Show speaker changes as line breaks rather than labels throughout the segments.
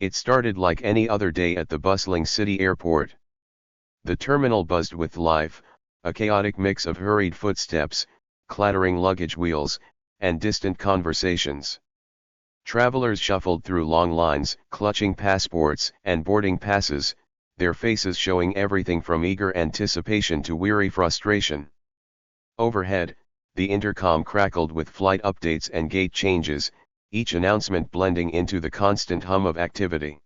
It started like any other day at the bustling city airport. The terminal buzzed with life, a chaotic mix of hurried footsteps, clattering luggage wheels, and distant conversations. Travelers shuffled through long lines, clutching passports and boarding passes, their faces showing everything from eager anticipation to weary frustration. Overhead, the intercom crackled with flight updates and gate changes, each announcement blending into the constant hum of activity.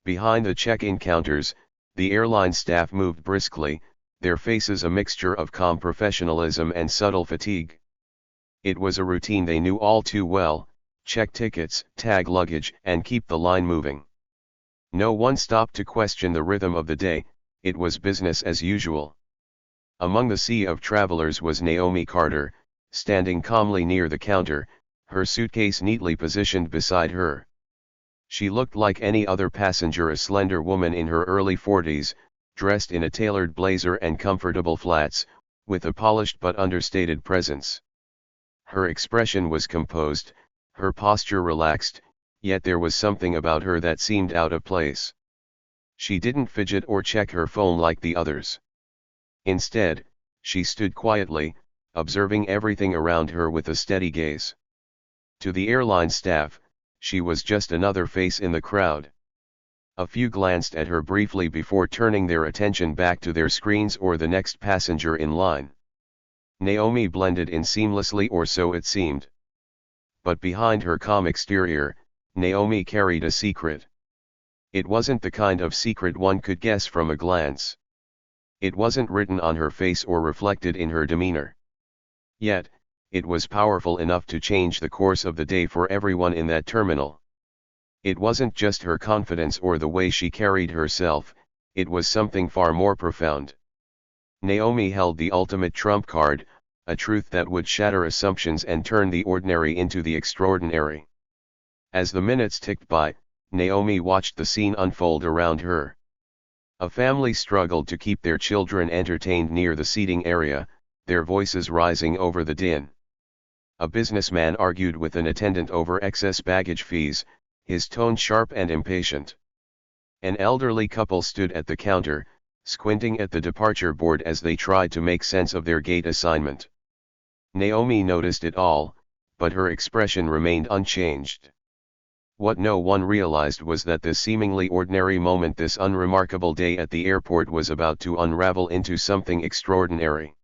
Behind the check-in counters, the airline staff moved briskly, their faces a mixture of calm professionalism and subtle fatigue. It was a routine they knew all too well: check tickets, tag luggage, and keep the line moving. No one stopped to question the rhythm of the day, it was business as usual. Among the sea of travelers was Naomi Carter, standing calmly near the counter, her suitcase neatly positioned beside her. She looked like any other passenger, a slender woman in her early 40s, dressed in a tailored blazer and comfortable flats, with a polished but understated presence. Her expression was composed, her posture relaxed, yet there was something about her that seemed out of place. She didn't fidget or check her phone like the others. Instead, she stood quietly, observing everything around her with a steady gaze. To the airline staff, she was just another face in the crowd. A few glanced at her briefly before turning their attention back to their screens or the next passenger in line. Naomi blended in seamlessly, or so it seemed. But behind her calm exterior, Naomi carried a secret. It wasn't the kind of secret one could guess from a glance. It wasn't written on her face or reflected in her demeanor. Yet, it was powerful enough to change the course of the day for everyone in that terminal. It wasn't just her confidence or the way she carried herself, it was something far more profound. Naomi held the ultimate trump card, a truth that would shatter assumptions and turn the ordinary into the extraordinary. As the minutes ticked by, Naomi watched the scene unfold around her. A family struggled to keep their children entertained near the seating area, their voices rising over the din. A businessman argued with an attendant over excess baggage fees, his tone sharp and impatient. An elderly couple stood at the counter, squinting at the departure board as they tried to make sense of their gate assignment. Naomi noticed it all, but her expression remained unchanged. What no one realized was that this seemingly ordinary moment, this unremarkable day at the airport, was about to unravel into something extraordinary.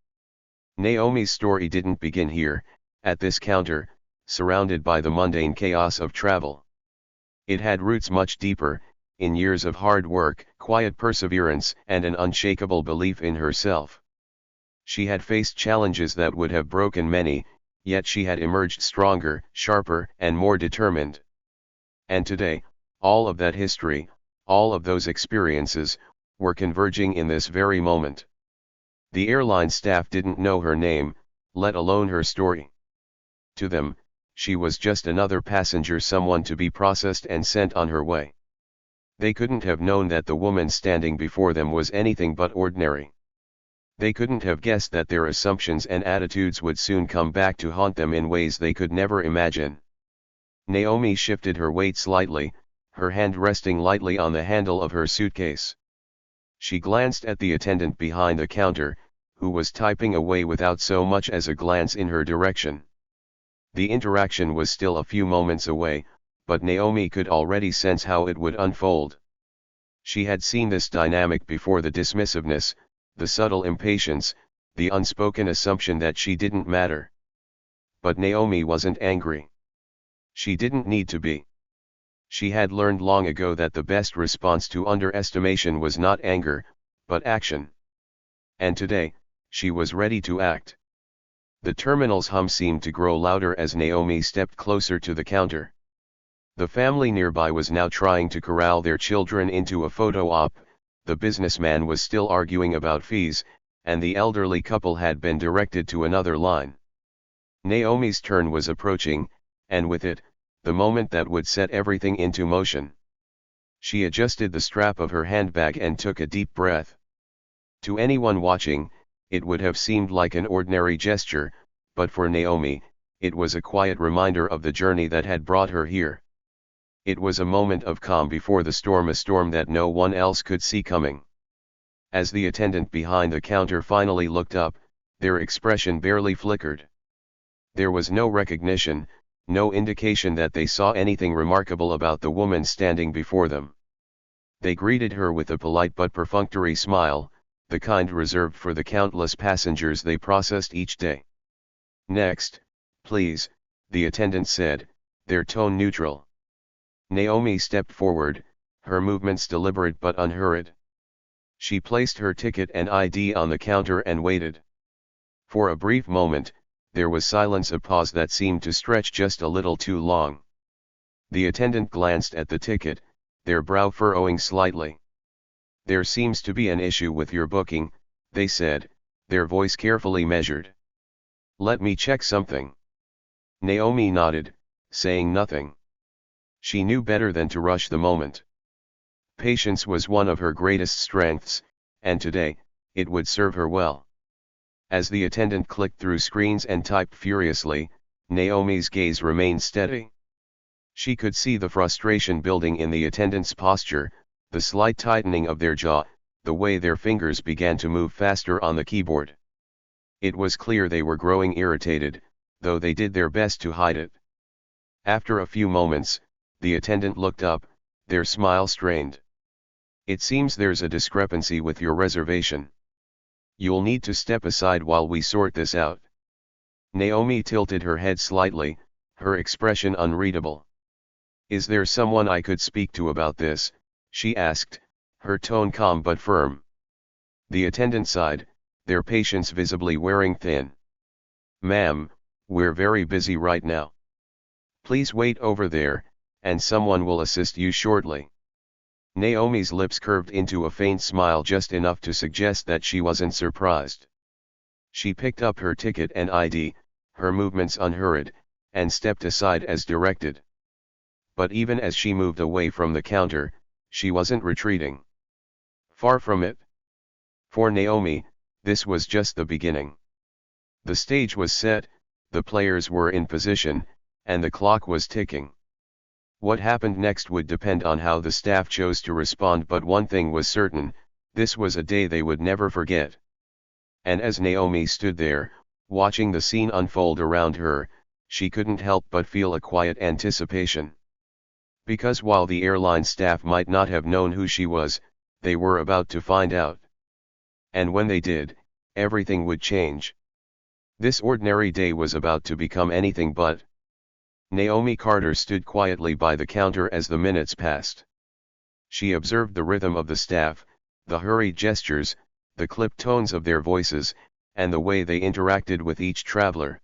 Naomi's story didn't begin here, at this counter, surrounded by the mundane chaos of travel. It had roots much deeper, in years of hard work, quiet perseverance, and an unshakable belief in herself. She had faced challenges that would have broken many, yet she had emerged stronger, sharper, and more determined. And today, all of that history, all of those experiences, were converging in this very moment. The airline staff didn't know her name, let alone her story. To them, she was just another passenger, someone to be processed and sent on her way. They couldn't have known that the woman standing before them was anything but ordinary. They couldn't have guessed that their assumptions and attitudes would soon come back to haunt them in ways they could never imagine. Naomi shifted her weight slightly, her hand resting lightly on the handle of her suitcase. She glanced at the attendant behind the counter, who was typing away without so much as a glance in her direction. The interaction was still a few moments away, but Naomi could already sense how it would unfold. She had seen this dynamic before: the dismissiveness, the subtle impatience, the unspoken assumption that she didn't matter. But Naomi wasn't angry. She didn't need to be. She had learned long ago that the best response to underestimation was not anger, but action. And today, she was ready to act. The terminal's hum seemed to grow louder as Naomi stepped closer to the counter. The family nearby was now trying to corral their children into a photo op, the businessman was still arguing about fees, and the elderly couple had been directed to another line. Naomi's turn was approaching, and with it, the moment that would set everything into motion. She adjusted the strap of her handbag and took a deep breath. To anyone watching, it would have seemed like an ordinary gesture, but for Naomi, it was a quiet reminder of the journey that had brought her here. It was a moment of calm before the storm, a storm that no one else could see coming. As the attendant behind the counter finally looked up, their expression barely flickered. There was no recognition, no indication that they saw anything remarkable about the woman standing before them. They greeted her with a polite but perfunctory smile, the kind reserved for the countless passengers they processed each day. "Next, please," the attendant said, their tone neutral. Naomi stepped forward, her movements deliberate but unhurried. She placed her ticket and ID on the counter and waited. For a brief moment, there was silence, a pause that seemed to stretch just a little too long. The attendant glanced at the ticket, their brow furrowing slightly. "There seems to be an issue with your booking," they said, their voice carefully measured. "Let me check something." Naomi nodded, saying nothing. She knew better than to rush the moment. Patience was one of her greatest strengths, and today, it would serve her well. As the attendant clicked through screens and typed furiously, Naomi's gaze remained steady. She could see the frustration building in the attendant's posture, the slight tightening of their jaw, the way their fingers began to move faster on the keyboard. It was clear they were growing irritated, though they did their best to hide it. After a few moments, the attendant looked up, their smile strained. "It seems there's a discrepancy with your reservation. You'll need to step aside while we sort this out." Naomi tilted her head slightly, her expression unreadable. "Is there someone I could speak to about this?" she asked, her tone calm but firm. The attendant sighed, their patience visibly wearing thin. "Ma'am, we're very busy right now. Please wait over there, and someone will assist you shortly." Naomi's lips curved into a faint smile, just enough to suggest that she wasn't surprised. She picked up her ticket and ID, her movements unhurried, and stepped aside as directed. But even as she moved away from the counter, she wasn't retreating. Far from it. For Naomi, this was just the beginning. The stage was set, the players were in position, and the clock was ticking. What happened next would depend on how the staff chose to respond, but one thing was certain, this was a day they would never forget. And as Naomi stood there, watching the scene unfold around her, she couldn't help but feel a quiet anticipation. Because while the airline staff might not have known who she was, they were about to find out. And when they did, everything would change. This ordinary day was about to become anything but. Naomi Carter stood quietly by the counter as the minutes passed. She observed the rhythm of the staff, the hurried gestures, the clipped tones of their voices, and the way they interacted with each traveler.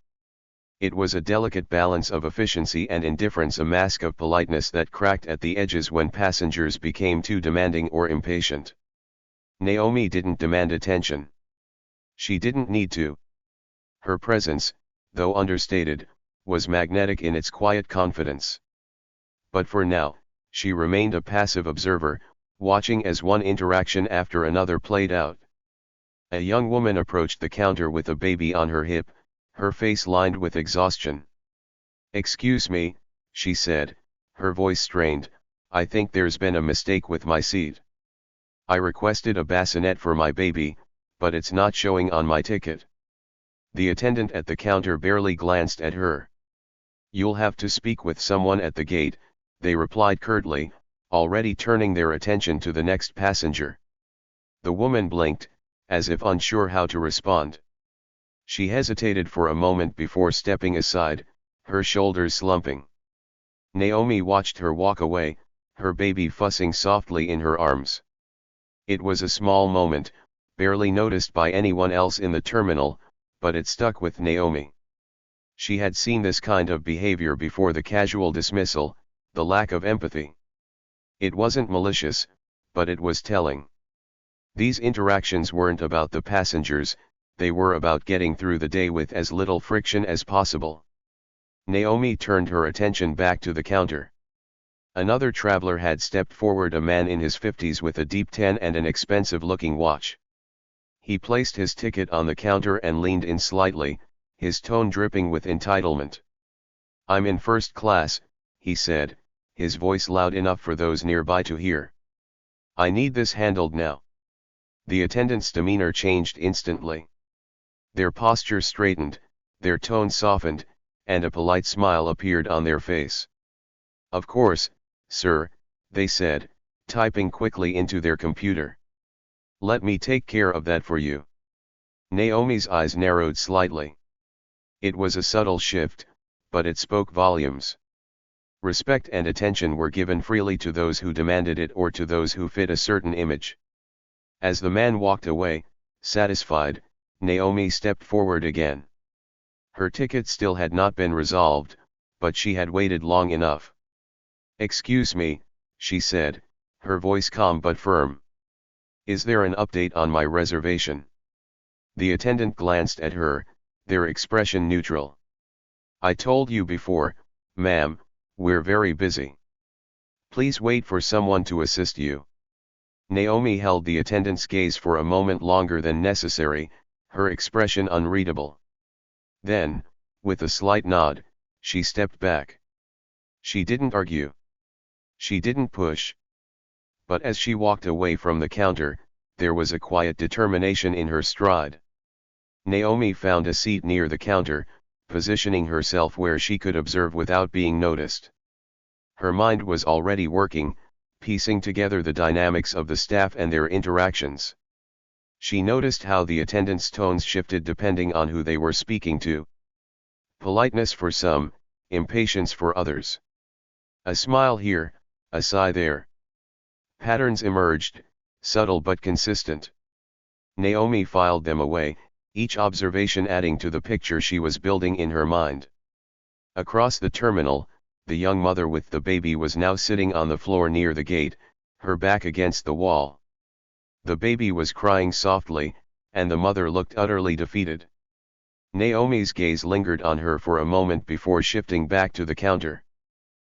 It was a delicate balance of efficiency and indifference, a mask of politeness that cracked at the edges when passengers became too demanding or impatient. Naomi didn't demand attention. She didn't need to. Her presence, though understated, was magnetic in its quiet confidence. But for now, she remained a passive observer, watching as one interaction after another played out. A young woman approached the counter with a baby on her hip, her face lined with exhaustion. "Excuse me," she said, her voice strained, "I think there's been a mistake with my seat. I requested a bassinet for my baby, but it's not showing on my ticket." The attendant at the counter barely glanced at her. "You'll have to speak with someone at the gate," they replied curtly, already turning their attention to the next passenger. The woman blinked, as if unsure how to respond. She hesitated for a moment before stepping aside, her shoulders slumping. Naomi watched her walk away, her baby fussing softly in her arms. It was a small moment, barely noticed by anyone else in the terminal, but it stuck with Naomi. She had seen this kind of behavior before: the casual dismissal, the lack of empathy. It wasn't malicious, but it was telling. These interactions weren't about the passengers, they were about getting through the day with as little friction as possible. Naomi turned her attention back to the counter. Another traveler had stepped forward, a man in his 50s with a deep tan and an expensive-looking watch. He placed his ticket on the counter and leaned in slightly, his tone dripping with entitlement. "I'm in first class," he said, his voice loud enough for those nearby to hear. "I need this handled now." The attendant's demeanor changed instantly. Their posture straightened, their tone softened, and a polite smile appeared on their face. "Of course, sir," they said, typing quickly into their computer. "Let me take care of that for you." Naomi's eyes narrowed slightly. It was a subtle shift, but it spoke volumes. Respect and attention were given freely to those who demanded it or to those who fit a certain image. As the man walked away, satisfied, Naomi stepped forward again. Her ticket still had not been resolved, but she had waited long enough. "Excuse me," she said, her voice calm but firm. "Is there an update on my reservation?" The attendant glanced at her, their expression neutral. "I told you before, ma'am, we're very busy. Please wait for someone to assist you." Naomi held the attendant's gaze for a moment longer than necessary, her expression unreadable. Then, with a slight nod, she stepped back. She didn't argue. She didn't push. But as she walked away from the counter, there was a quiet determination in her stride. Naomi found a seat near the counter, positioning herself where she could observe without being noticed. Her mind was already working, piecing together the dynamics of the staff and their interactions. She noticed how the attendants' tones shifted depending on who they were speaking to. Politeness for some, impatience for others. A smile here, a sigh there. Patterns emerged, subtle but consistent. Naomi filed them away, each observation adding to the picture she was building in her mind. Across the terminal, the young mother with the baby was now sitting on the floor near the gate, her back against the wall. The baby was crying softly, and the mother looked utterly defeated. Naomi's gaze lingered on her for a moment before shifting back to the counter.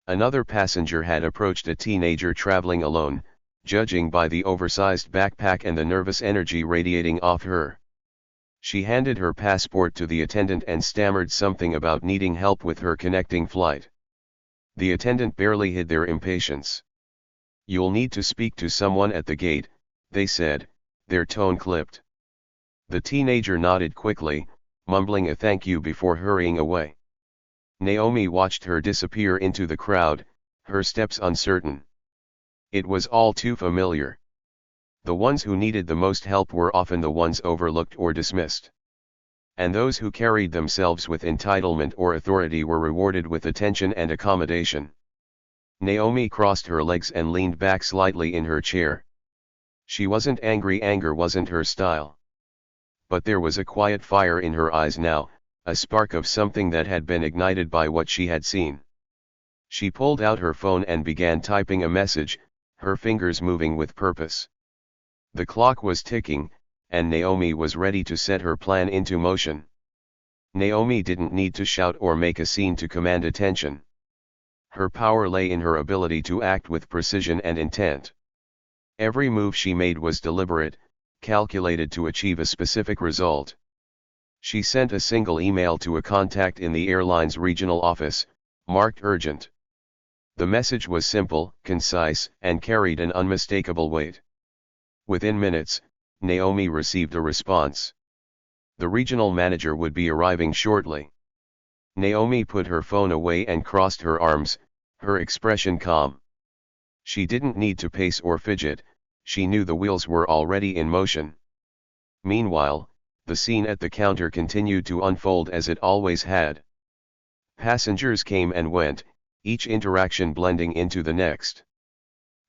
Another passenger had approached a teenager traveling alone, judging by the oversized backpack and the nervous energy radiating off her. She handed her passport to the attendant and stammered something about needing help with her connecting flight. The attendant barely hid their impatience. "You'll need to speak to someone at the gate," they said, their tone clipped. The teenager nodded quickly, mumbling a thank you before hurrying away. Naomi watched her disappear into the crowd, her steps uncertain. It was all too familiar. The ones who needed the most help were often the ones overlooked or dismissed. And those who carried themselves with entitlement or authority were rewarded with attention and accommodation. Naomi crossed her legs and leaned back slightly in her chair. She wasn't angry, anger wasn't her style. But there was a quiet fire in her eyes now, a spark of something that had been ignited by what she had seen. She pulled out her phone and began typing a message, her fingers moving with purpose. The clock was ticking, and Naomi was ready to set her plan into motion. Naomi didn't need to shout or make a scene to command attention. Her power lay in her ability to act with precision and intent. Every move she made was deliberate, calculated to achieve a specific result. She sent a single email to a contact in the airline's regional office, marked urgent. The message was simple, concise, and carried an unmistakable weight. Within minutes, Naomi received a response. The regional manager would be arriving shortly. Naomi put her phone away and crossed her arms, her expression calm. She didn't need to pace or fidget, she knew the wheels were already in motion. Meanwhile, the scene at the counter continued to unfold as it always had. Passengers came and went, each interaction blending into the next.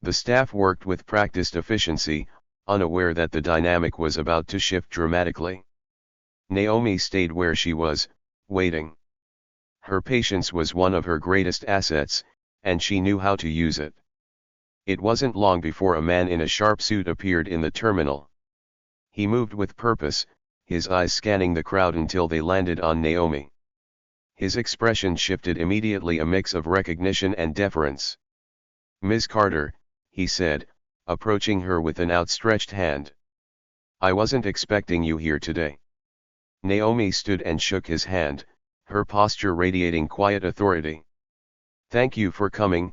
The staff worked with practiced efficiency, unaware that the dynamic was about to shift dramatically. Naomi stayed where she was, waiting. Her patience was one of her greatest assets, and she knew how to use it. It wasn't long before a man in a sharp suit appeared in the terminal. He moved with purpose, his eyes scanning the crowd until they landed on Naomi. His expression shifted immediately, a mix of recognition and deference. "Ms. Carter," he said, approaching her with an outstretched hand. "I wasn't expecting you here today." Naomi stood and shook his hand, her posture radiating quiet authority. "Thank you for coming,"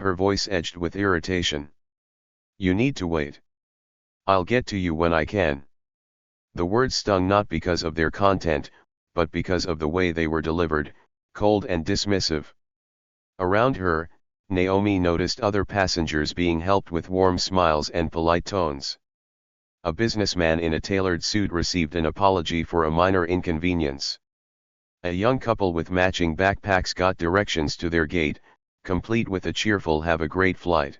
her voice edged with irritation. You need to wait. I'll get to you when I can. The words stung not because of their content, but because of the way they were delivered, cold and dismissive. Around her, Naomi noticed other passengers being helped with warm smiles and polite tones. A businessman in a tailored suit received an apology for a minor inconvenience. A young couple with matching backpacks got directions to their gate, complete with a cheerful "Have a great flight."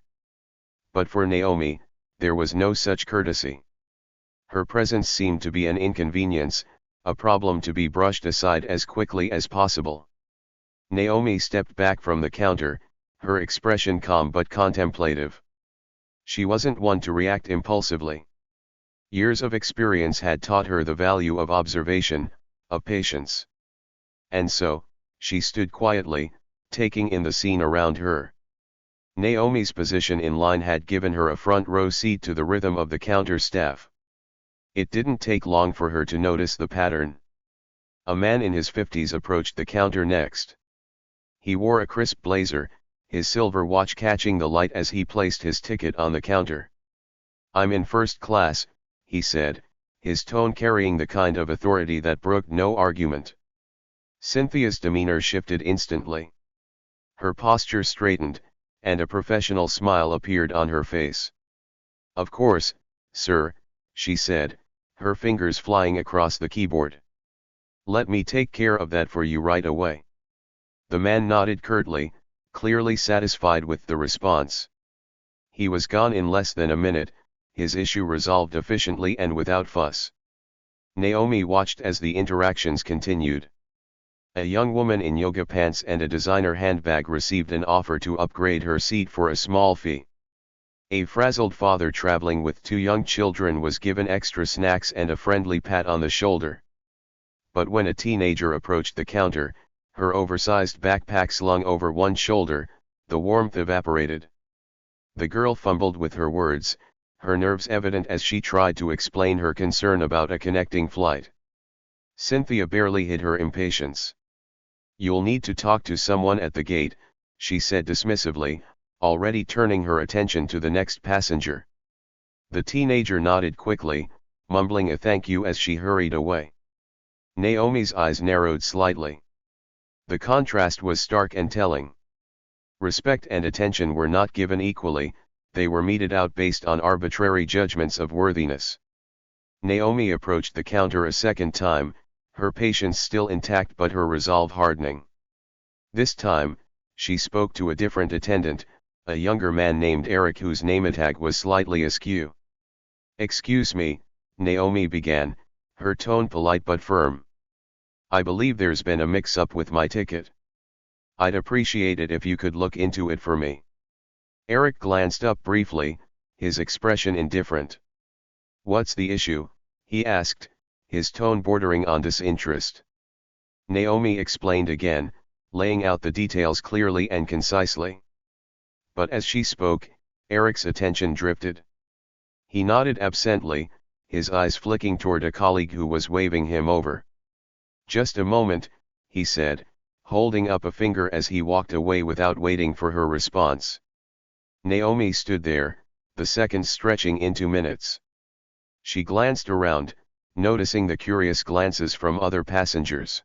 But for Naomi, there was no such courtesy. Her presence seemed to be an inconvenience, a problem to be brushed aside as quickly as possible. Naomi stepped back from the counter, her expression calm but contemplative. She wasn't one to react impulsively. Years of experience had taught her the value of observation, of patience. And so, she stood quietly, taking in the scene around her. Naomi's position in line had given her a front row seat to the rhythm of the counter staff. It didn't take long for her to notice the pattern. A man in his 50s approached the counter next. He wore a crisp blazer, his silver watch catching the light as he placed his ticket on the counter. "I'm in first class," he said, his tone carrying the kind of authority that brooked no argument. Cynthia's demeanor shifted instantly. Her posture straightened, and a professional smile appeared on her face. "Of course, sir," she said, her fingers flying across the keyboard. "Let me take care of that for you right away." The man nodded curtly, clearly satisfied with the response. He was gone in less than a minute, his issue resolved efficiently and without fuss. Naomi watched as the interactions continued. A young woman in yoga pants and a designer handbag received an offer to upgrade her seat for a small fee. A frazzled father traveling with 2 young children was given extra snacks and a friendly pat on the shoulder. But when a teenager approached the counter, her oversized backpack slung over one shoulder, the warmth evaporated. The girl fumbled with her words, her nerves evident as she tried to explain her concern about a connecting flight. Cynthia barely hid her impatience. "You'll need to talk to someone at the gate," she said dismissively, already turning her attention to the next passenger. The teenager nodded quickly, mumbling a thank you as she hurried away. Naomi's eyes narrowed slightly. The contrast was stark and telling. Respect and attention were not given equally, they were meted out based on arbitrary judgments of worthiness. Naomi approached the counter a second time, her patience still intact but her resolve hardening. This time, she spoke to a different attendant, a younger man named Eric whose nametag was slightly askew. "Excuse me," Naomi began, her tone polite but firm. "I believe there's been a mix-up with my ticket. I'd appreciate it if you could look into it for me." Eric glanced up briefly, his expression indifferent. "What's the issue?" he asked, his tone bordering on disinterest. Naomi explained again, laying out the details clearly and concisely. But as she spoke, Eric's attention drifted. He nodded absently, his eyes flicking toward a colleague who was waving him over. "Just a moment," he said, holding up a finger as he walked away without waiting for her response. Naomi stood there, the seconds stretching into minutes. She glanced around, noticing the curious glances from other passengers.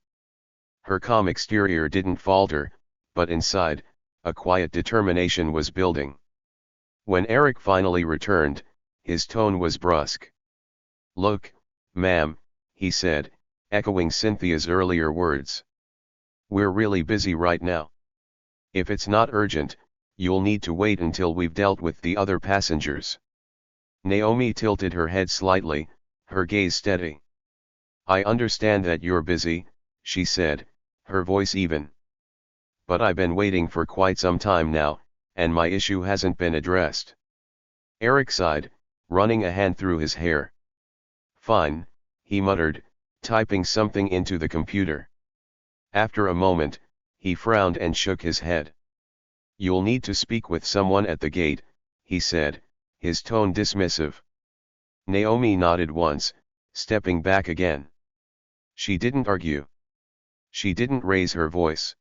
Her calm exterior didn't falter, but inside, a quiet determination was building. When Eric finally returned, his tone was brusque. "Look, ma'am," he said, echoing Cynthia's earlier words. "We're really busy right now. If it's not urgent, you'll need to wait until we've dealt with the other passengers." Naomi tilted her head slightly, her gaze steady. "I understand that you're busy," she said, her voice even. "But I've been waiting for quite some time now, and my issue hasn't been addressed." Eric sighed, running a hand through his hair. "Fine," he muttered, typing something into the computer. After a moment, he frowned and shook his head. "You'll need to speak with someone at the gate," he said, his tone dismissive. Naomi nodded once, stepping back again. She didn't argue. She didn't raise her voice.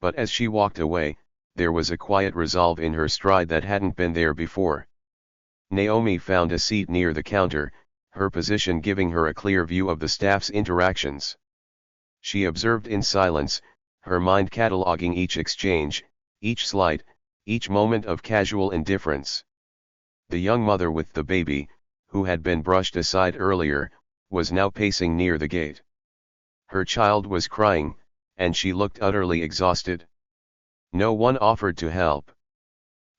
But as she walked away, there was a quiet resolve in her stride that hadn't been there before. Naomi found a seat near the counter, her position giving her a clear view of the staff's interactions. She observed in silence, her mind cataloging each exchange, each slight, each moment of casual indifference. The young mother with the baby, who had been brushed aside earlier, was now pacing near the gate. Her child was crying, and she looked utterly exhausted. No one offered to help.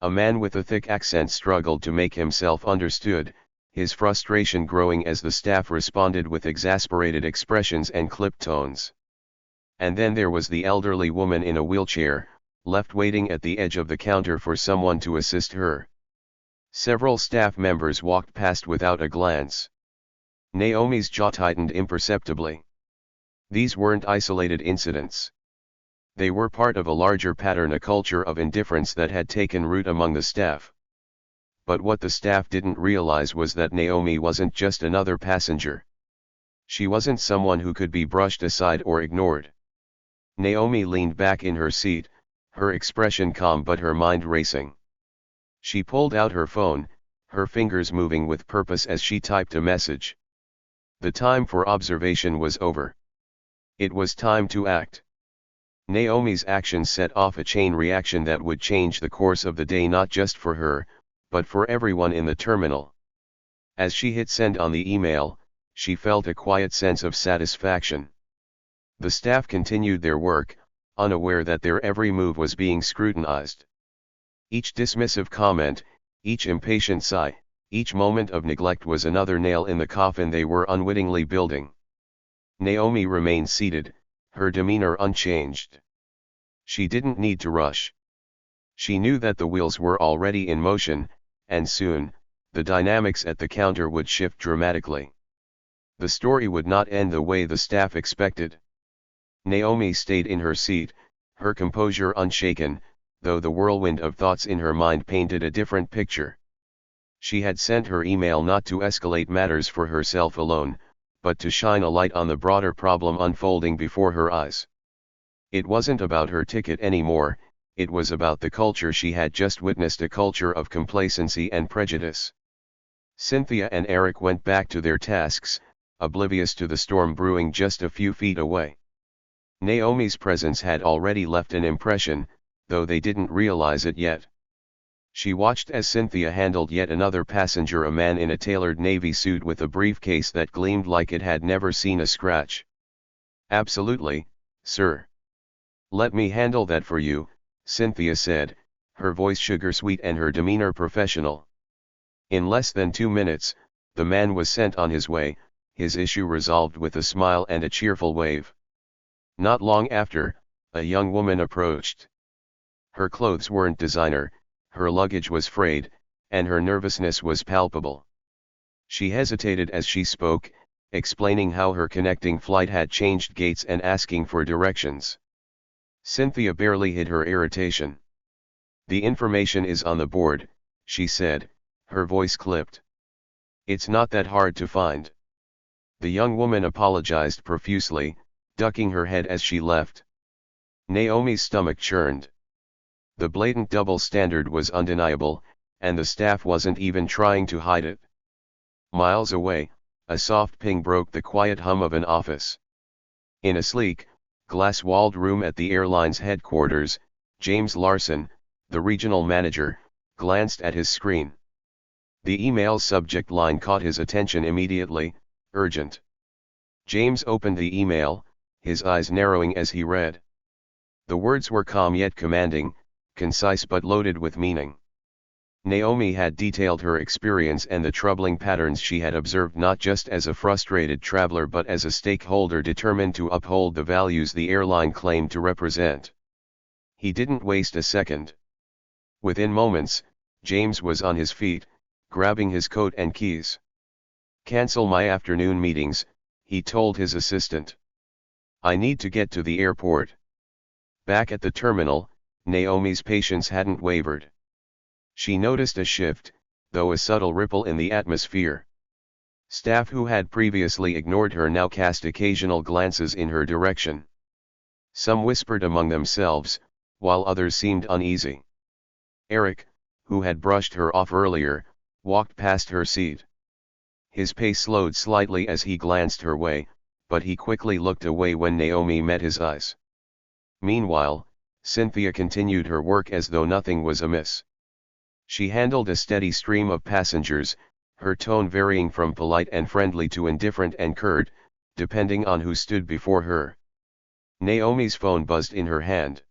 A man with a thick accent struggled to make himself understood, his frustration growing as the staff responded with exasperated expressions and clipped tones. And then there was the elderly woman in a wheelchair, left waiting at the edge of the counter for someone to assist her. Several staff members walked past without a glance. Naomi's jaw tightened imperceptibly. These weren't isolated incidents. They were part of a larger pattern, a culture of indifference that had taken root among the staff. But what the staff didn't realize was that Naomi wasn't just another passenger. She wasn't someone who could be brushed aside or ignored. Naomi leaned back in her seat, her expression calm but her mind racing. She pulled out her phone, her fingers moving with purpose as she typed a message. The time for observation was over. It was time to act. Naomi's action set off a chain reaction that would change the course of the day, not just for her, but for everyone in the terminal. As she hit send on the email, she felt a quiet sense of satisfaction. The staff continued their work, unaware that their every move was being scrutinized. Each dismissive comment, each impatient sigh, each moment of neglect was another nail in the coffin they were unwittingly building. Naomi remained seated, her demeanor unchanged. She didn't need to rush. She knew that the wheels were already in motion, and soon, the dynamics at the counter would shift dramatically. The story would not end the way the staff expected. Naomi stayed in her seat, her composure unshaken, though the whirlwind of thoughts in her mind painted a different picture. She had sent her email not to escalate matters for herself alone, but to shine a light on the broader problem unfolding before her eyes. It wasn't about her ticket anymore, it was about the culture she had just witnessed, a culture of complacency and prejudice. Cynthia and Eric went back to their tasks, oblivious to the storm brewing just a few feet away. Naomi's presence had already left an impression, though they didn't realize it yet. She watched as Cynthia handled yet another passenger, a man in a tailored navy suit with a briefcase that gleamed like it had never seen a scratch. "Absolutely, sir. Let me handle that for you," Cynthia said, her voice sugar-sweet and her demeanor professional. In less than 2 minutes, the man was sent on his way, his issue resolved with a smile and a cheerful wave. Not long after, a young woman approached. Her clothes weren't designer, her luggage was frayed, and her nervousness was palpable. She hesitated as she spoke, explaining how her connecting flight had changed gates and asking for directions. Cynthia barely hid her irritation. "The information is on the board," she said, her voice clipped. "It's not that hard to find." The young woman apologized profusely, ducking her head as she left. Naomi's stomach churned. The blatant double standard was undeniable, and the staff wasn't even trying to hide it. Miles away, a soft ping broke the quiet hum of an office. In a sleek, glass-walled room at the airline's headquarters, James Larson, the regional manager, glanced at his screen. The email's subject line caught his attention immediately: "Urgent." James opened the email, his eyes narrowing as he read. The words were calm yet commanding, concise but loaded with meaning. Naomi had detailed her experience and the troubling patterns she had observed, not just as a frustrated traveler but as a stakeholder determined to uphold the values the airline claimed to represent. He didn't waste a second. Within moments, James was on his feet, grabbing his coat and keys. "Cancel my afternoon meetings," he told his assistant. "I need to get to the airport." Back at the terminal, Naomi's patience hadn't wavered. She noticed a shift, though a subtle ripple in the atmosphere. Staff who had previously ignored her now cast occasional glances in her direction. Some whispered among themselves, while others seemed uneasy. Eric, who had brushed her off earlier, walked past her seat. His pace slowed slightly as he glanced her way, but he quickly looked away when Naomi met his eyes. Meanwhile, Cynthia continued her work as though nothing was amiss. She handled a steady stream of passengers, her tone varying from polite and friendly to indifferent and curt, depending on who stood before her. Naomi's phone buzzed in her hand.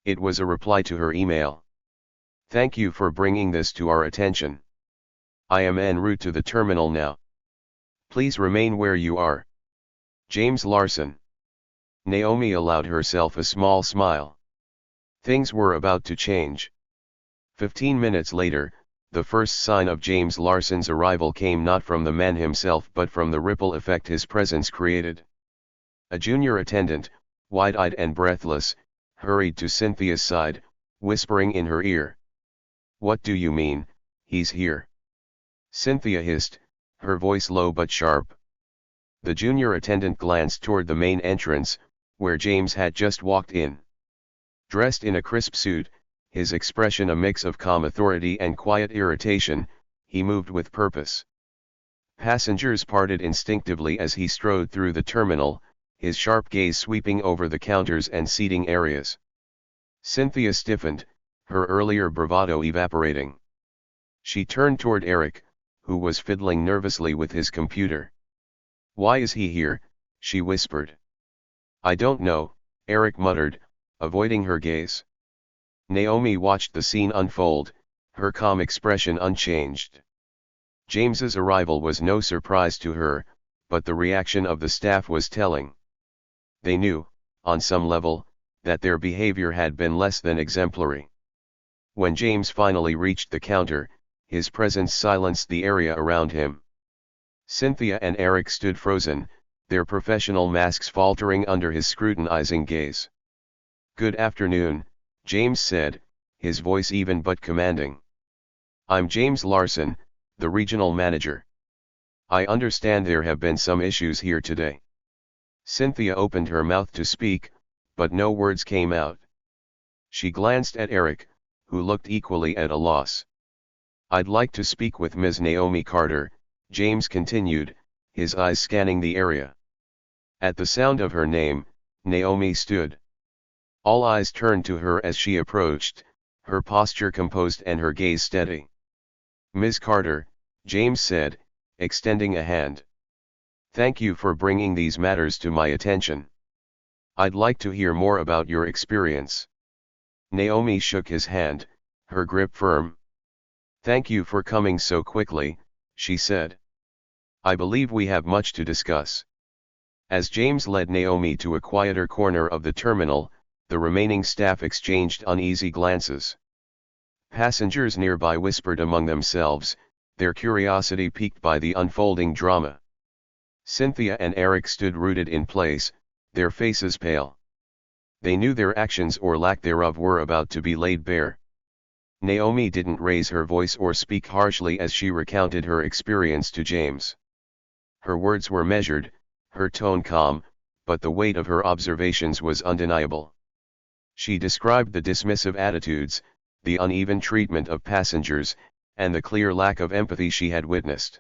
It was a reply to her email. "Thank you for bringing this to our attention. I am en route to the terminal now. Please remain where you are. James Larson." Naomi allowed herself a small smile. Things were about to change. 15 minutes later, the first sign of James Larson's arrival came not from the man himself but from the ripple effect his presence created. A junior attendant, wide-eyed and breathless, hurried to Cynthia's side, whispering in her ear. "What do you mean, he's here?" Cynthia hissed, her voice low but sharp. The junior attendant glanced toward the main entrance, where James had just walked in. Dressed in a crisp suit, his expression a mix of calm authority and quiet irritation, he moved with purpose. Passengers parted instinctively as he strode through the terminal, his sharp gaze sweeping over the counters and seating areas. Cynthia stiffened, her earlier bravado evaporating. She turned toward Eric, who was fiddling nervously with his computer. "Why is he here?" she whispered. "I don't know," Eric muttered, avoiding her gaze. Naomi watched the scene unfold, her calm expression unchanged. James's arrival was no surprise to her, but the reaction of the staff was telling. They knew, on some level, that their behavior had been less than exemplary. When James finally reached the counter, his presence silenced the area around him. Cynthia and Eric stood frozen, their professional masks faltering under his scrutinizing gaze. "Good afternoon," James said, his voice even but commanding. "I'm James Larson, the regional manager. I understand there have been some issues here today." Cynthia opened her mouth to speak, but no words came out. She glanced at Eric, who looked equally at a loss. "I'd like to speak with Ms. Naomi Carter," James continued, his eyes scanning the area. At the sound of her name, Naomi stood. All eyes turned to her as she approached, her posture composed and her gaze steady. "Ms. Carter," James said, extending a hand. "Thank you for bringing these matters to my attention. I'd like to hear more about your experience." Naomi shook his hand, her grip firm. "Thank you for coming so quickly," she said. "I believe we have much to discuss." As James led Naomi to a quieter corner of the terminal, the remaining staff exchanged uneasy glances. Passengers nearby whispered among themselves, their curiosity piqued by the unfolding drama. Cynthia and Eric stood rooted in place, their faces pale. They knew their actions or lack thereof were about to be laid bare. Naomi didn't raise her voice or speak harshly as she recounted her experience to James. Her words were measured, her tone calm, but the weight of her observations was undeniable. She described the dismissive attitudes, the uneven treatment of passengers, and the clear lack of empathy she had witnessed.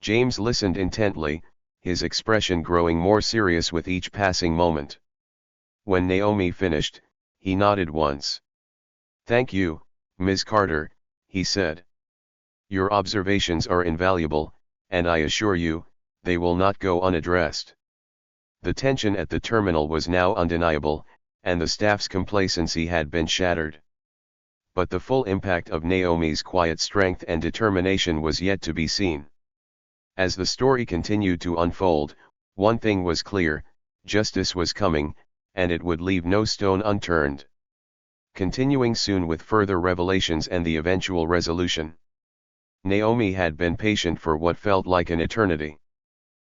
James listened intently, his expression growing more serious with each passing moment. When Naomi finished, he nodded once. "Thank you, Ms. Carter," he said. "Your observations are invaluable, and I assure you, they will not go unaddressed." The tension at the terminal was now undeniable, and the staff's complacency had been shattered. But the full impact of Naomi's quiet strength and determination was yet to be seen. As the story continued to unfold, one thing was clear: justice was coming, and it would leave no stone unturned. Continuing soon with further revelations and the eventual resolution. Naomi had been patient for what felt like an eternity.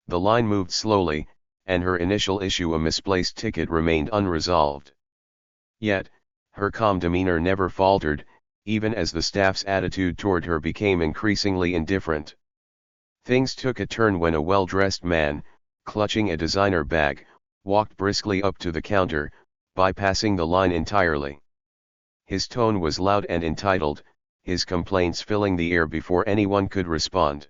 The line moved slowly, and her initial issue, a misplaced ticket, remained unresolved. Yet, her calm demeanor never faltered, even as the staff's attitude toward her became increasingly indifferent. Things took a turn when a well-dressed man, clutching a designer bag, walked briskly up to the counter, bypassing the line entirely. His tone was loud and entitled, his complaints filling the air before anyone could respond.